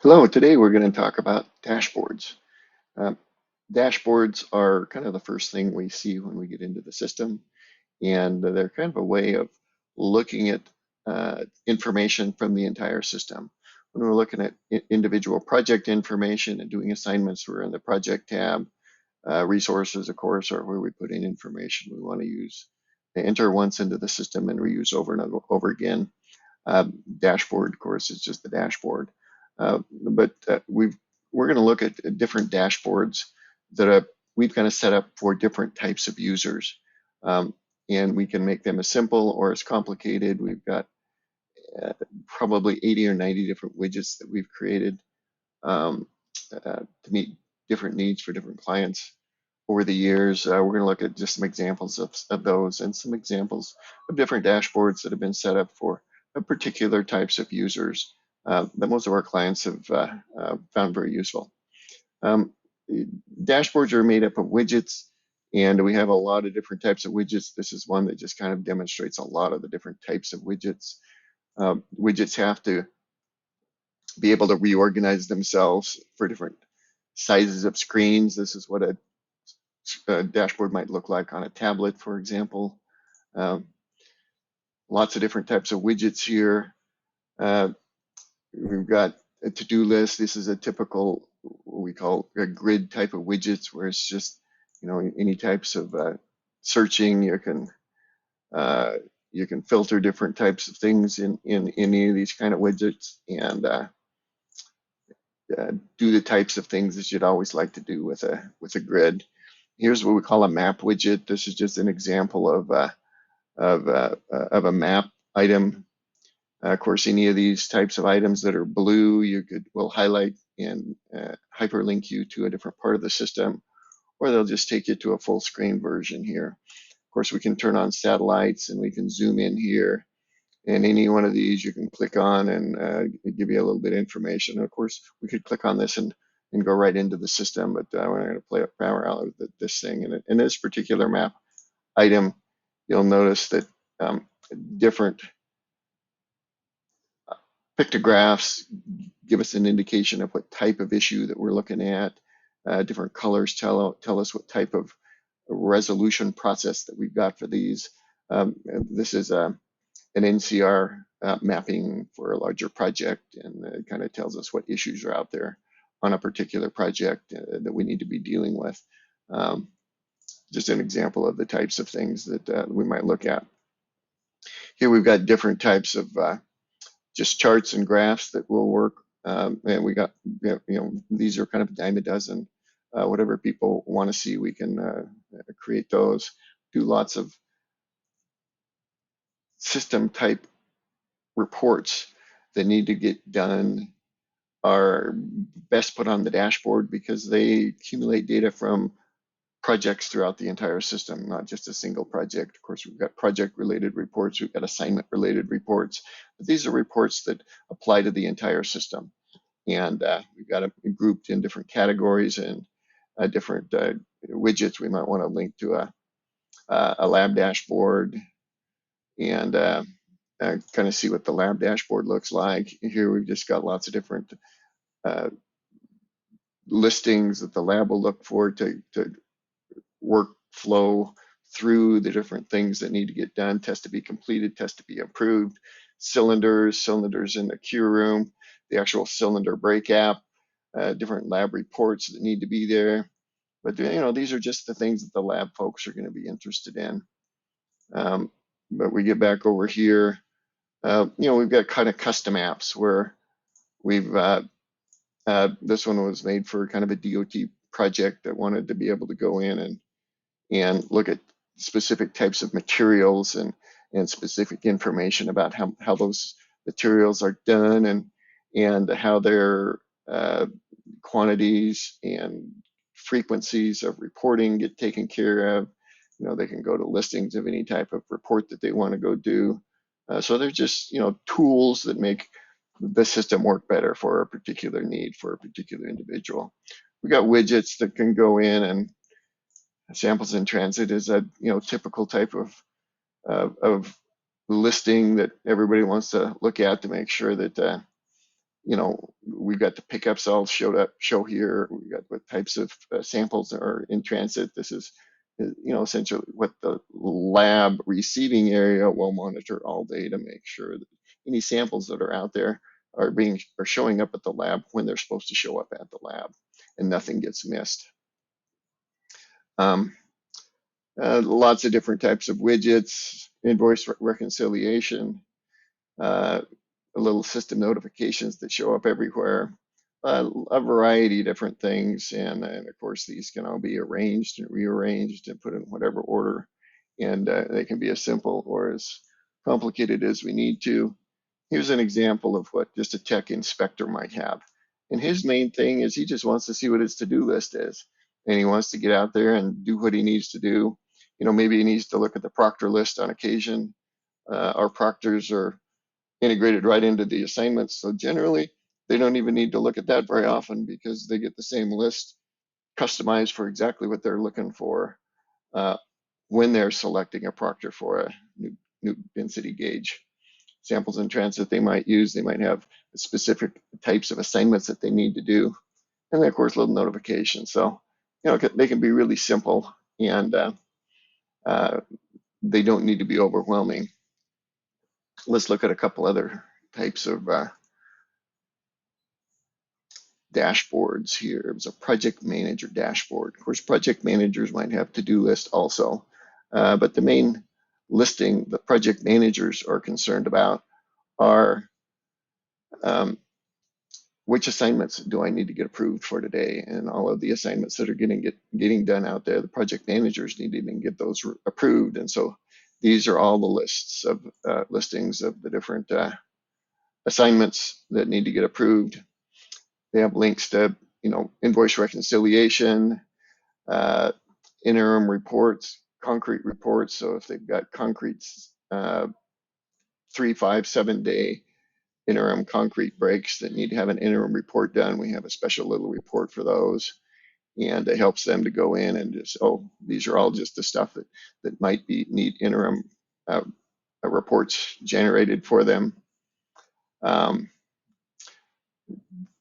Hello, today we're going to talk about dashboards. Um, Dashboards are kind of the first thing we see when we get into the system, and they're kind of a way of looking at information from the entire system. When we're looking at individual project information and doing assignments, we're in the project tab. Resources, of course, are where we put in information we want to use, enter once into the system and reuse over and over again. Dashboard, of course, is just the dashboard. But we're going to look at different dashboards that we've kind of set up for different types of users. Um, and we can make them as simple or as complicated. We've got probably 80 or 90 different widgets that we've created to meet different needs for different clients over the years. We're going to look at just some examples of those and some examples of different dashboards that have been set up for particular types of users that most of our clients have found very useful. Um, Dashboards are made up of widgets, and we have a lot of different types of widgets. This is one that just kind of demonstrates a lot of the different types of widgets. Widgets have to be able to reorganize themselves for different sizes of screens. This is what a dashboard might look like on a tablet, for example. Um, Lots of different types of widgets here. Uh, we've got a to-do list. This is a typical, what we call a grid type of widgets, where it's just, any types of searching. Uh, you can filter different types of things in any of these kind of widgets and do the types of things that you'd always like to do with a grid. Here's what we call a map widget. This is just an example of a map item. Of course, any of these types of items that are blue, will highlight and hyperlink you to a different part of the system, or they'll just take you to a full screen version here. Of course, we can turn on satellites and we can zoom in here. And any one of these you can click on and give you a little bit of information. And of course, we could click on this and go right into the system, but we're going to play a power out of this thing. And in this particular map item, you'll notice that different pictographs give us an indication of what type of issue that we're looking at. Different colors tell us what type of resolution process that we've got for these. This is an NCR mapping for a larger project, and it kind of tells us what issues are out there on a particular project that we need to be dealing with. Just an example of the types of things that we might look at. Here we've got different types of just charts and graphs that will work. And we got, these are kind of a dime a dozen. Whatever people want to see, we can create those. Do lots of system type reports that need to get done are best put on the dashboard because they accumulate data from projects throughout the entire system, not just a single project. Of course, we've got project-related reports, we've got assignment-related reports, but these are reports that apply to the entire system. And we've got them grouped in different categories and different widgets. We might want to link to a lab dashboard and kind of see what the lab dashboard looks like. Here we've just got lots of different listings that the lab will look for to workflow through the different things that need to get done, test to be completed, test to be approved, cylinders in the queue room, the actual cylinder break app, different lab reports that need to be there. But these are just the things that the lab folks are going to be interested in. But we get back over here, we've got kind of custom apps where we've this one was made for kind of a DOT project that wanted to be able to go in and look at specific types of materials and specific information about how those materials are done and how their quantities and frequencies of reporting get taken care of. They can go to listings of any type of report that they want to go do. So they're just tools that make the system work better for a particular need for a particular individual. We got widgets that can go in, and samples in transit is a typical type of listing that everybody wants to look at to make sure that we've got the pickup cells show here. We've got what types of samples are in transit. This is, essentially what the lab receiving area will monitor all day to make sure that any samples that are out there are showing up at the lab when they're supposed to show up at the lab, and nothing gets missed. Um, Lots of different types of widgets, invoice reconciliation, uh, little system notifications that show up everywhere, a variety of different things. And of course, these can all be arranged and rearranged and put in whatever order. And they can be as simple or as complicated as we need to. Here's an example of what just a tech inspector might have. And his main thing is he just wants to see what his to-do list is. And he wants to get out there and do what he needs to do. Maybe he needs to look at the proctor list on occasion. Our proctors are integrated right into the assignments. So generally, they don't even need to look at that very often because they get the same list customized for exactly what they're looking for uh, when they're selecting a proctor for a new density gauge. Samples in transit they might use, they might have specific types of assignments that they need to do. And then, of course, little notifications. So, they can be really simple and uh, they don't need to be overwhelming. Let's look at a couple other types of dashboards here. It was a project manager dashboard. Of course, project managers might have to-do list also, but the main listing the project managers are concerned about are um, which assignments do I need to get approved for today? And all of the assignments that are getting done out there, the project managers need to even get those approved. And so these are all the listings of the different assignments that need to get approved. They have links to, invoice reconciliation, uh, interim reports, concrete reports. So if they've got concrete 3, 5, 7 day interim concrete breaks that need to have an interim report done, we have a special little report for those. And it helps them to go in and just, these are all just the stuff that might need interim reports generated for them.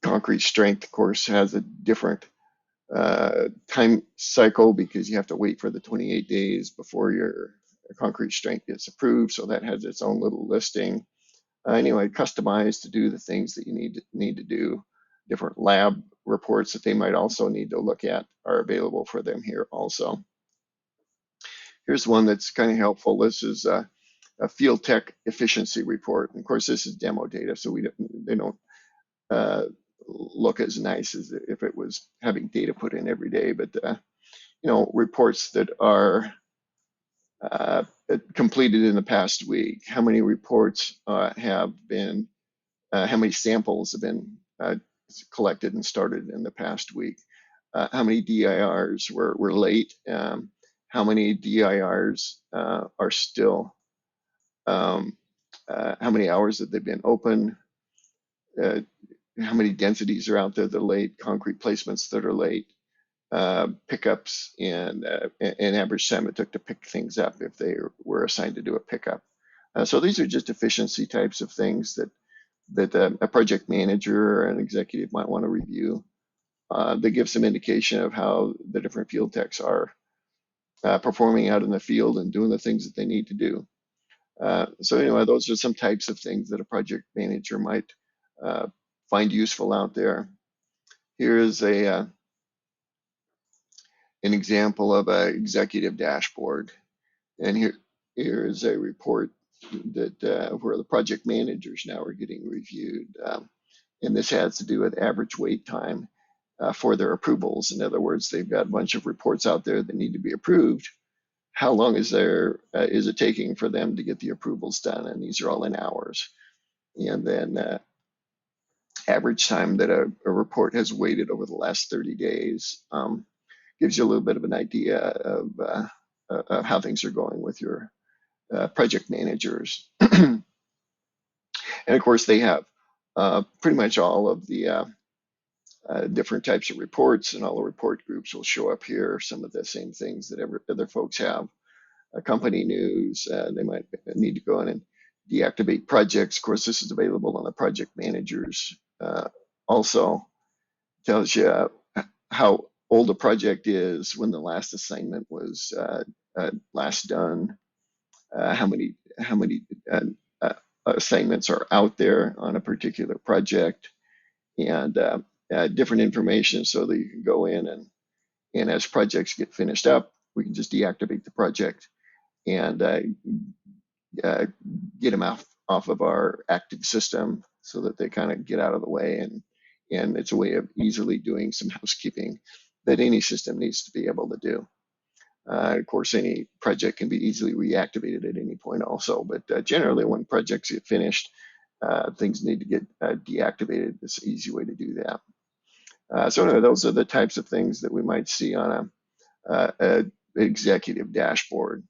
Concrete strength, of course, has a different time cycle because you have to wait for the 28 days before your concrete strength gets approved. So that has its own little listing. Anyway, customized to do the things that you need to do. Different lab reports that they might also need to look at are available for them here also. Here's one that's kind of helpful. This is a field tech efficiency report. And of course, this is demo data, so they don't uh, look as nice as if it was having data put in every day. But reports that are completed in the past week. How many reports have been? How many samples have been collected and started in the past week? How many DIRs were late? How many DIRs are still? How many hours have they been open? How many densities are out there that are late? Concrete placements that are late? Pickups and average time it took to pick things up if they were assigned to do a pickup. So these are just efficiency types of things that a project manager or an executive might want to review. They give some indication of how the different field techs are performing out in the field and doing the things that they need to do. So anyway, those are some types of things that a project manager might find useful out there. Here is an example of an executive dashboard. And here is a report that where the project managers now are getting reviewed. And this has to do with average wait time for their approvals. In other words, they've got a bunch of reports out there that need to be approved. How long is it taking for them to get the approvals done? And these are all in hours. And then average time that a report has waited over the last 30 days gives you a little bit of an idea of how things are going with your project managers. And of course, they have pretty much all of the different types of reports, and all the report groups will show up here. Some of the same things that other folks have. Company news, they might need to go in and deactivate projects. Of course, this is available on the project managers. Also tells you how old a project is, when the last assignment was last done, how many uh, uh, assignments are out there on a particular project, and different information so that you can go in and as projects get finished up, we can just deactivate the project and uh, get them off of our active system so that they kind of get out of the way, and it's a way of easily doing some housekeeping that any system needs to be able to do. Of course, any project can be easily reactivated at any point also, but generally when projects get finished, things need to get deactivated. It's an easy way to do that. So anyway, those are the types of things that we might see on a executive dashboard.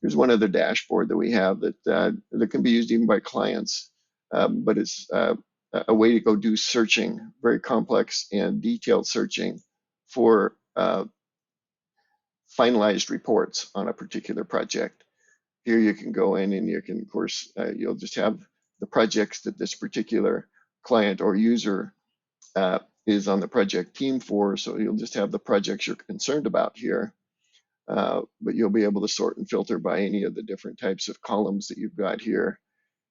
Here's one other dashboard that we have that can be used even by clients, but it's a way to go do searching, very complex and detailed searching for finalized reports on a particular project. Here you can go in and you can, of course, you'll just have the projects that this particular client or user is on the project team for. So you'll just have the projects you're concerned about here. But you'll be able to sort and filter by any of the different types of columns that you've got here.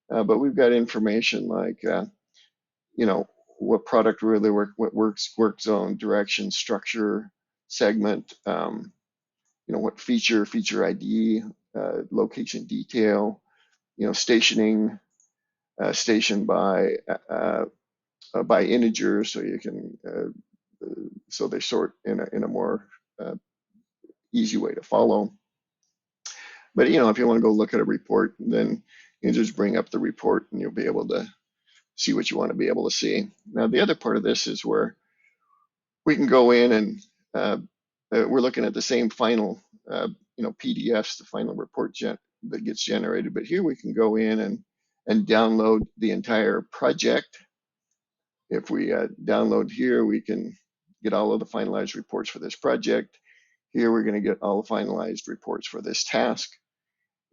But we've got information like, you know, what product really what work zone, direction, structure, segment, you know, what feature ID, location detail, you know, stationing, station by integer, so you can, so they sort in a more easy way to follow. But you know, if you want to go look at a report, then you just bring up the report and you'll be able to see what you want to be able to see. Now, the other part of this is where we can go in and we're looking at the same final, you know, PDFs, the final report that gets generated. But here we can go in and download the entire project. If we download here, we can get all of the finalized reports for this project. Here we're going to get all the finalized reports for this task.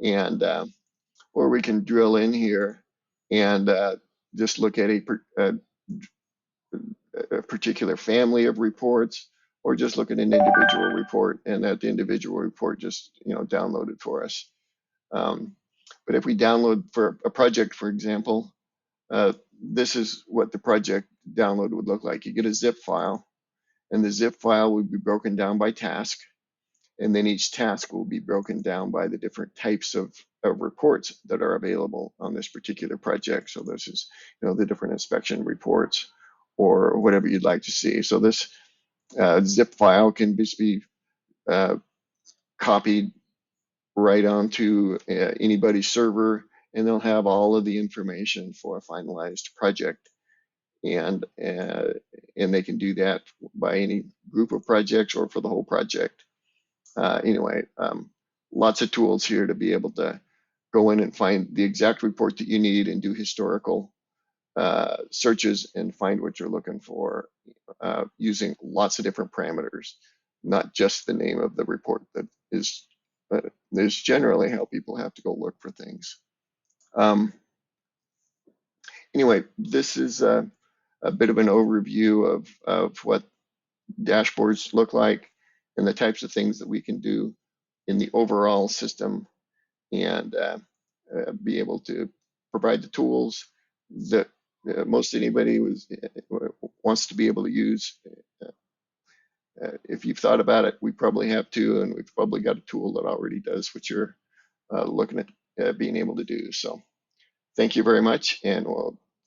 And or we can drill in here and just look at a particular family of reports, or just look at an individual report and that the individual report just, you know, downloaded for us. But if we download for a project, for example, this is what the project download would look like. You get a zip file, and the zip file would be broken down by task. And then each task will be broken down by the different types of reports that are available on this particular project. So this is, you know, the different inspection reports or whatever you'd like to see. So this zip file can just be copied right onto anybody's server, and they'll have all of the information for a finalized project. And they can do that by any group of projects or for the whole project. Anyway, lots of tools here to be able to go in and find the exact report that you need and do historical searches and find what you're looking for using lots of different parameters, not just the name of the report that is generally how people have to go look for things. Anyway, this is a bit of an overview of what dashboards look like and the types of things that we can do in the overall system, and be able to provide the tools that most anybody wants to be able to use. If you've thought about it, we probably have to, and we've probably got a tool that already does what you're looking at being able to do. So thank you very much, and we'll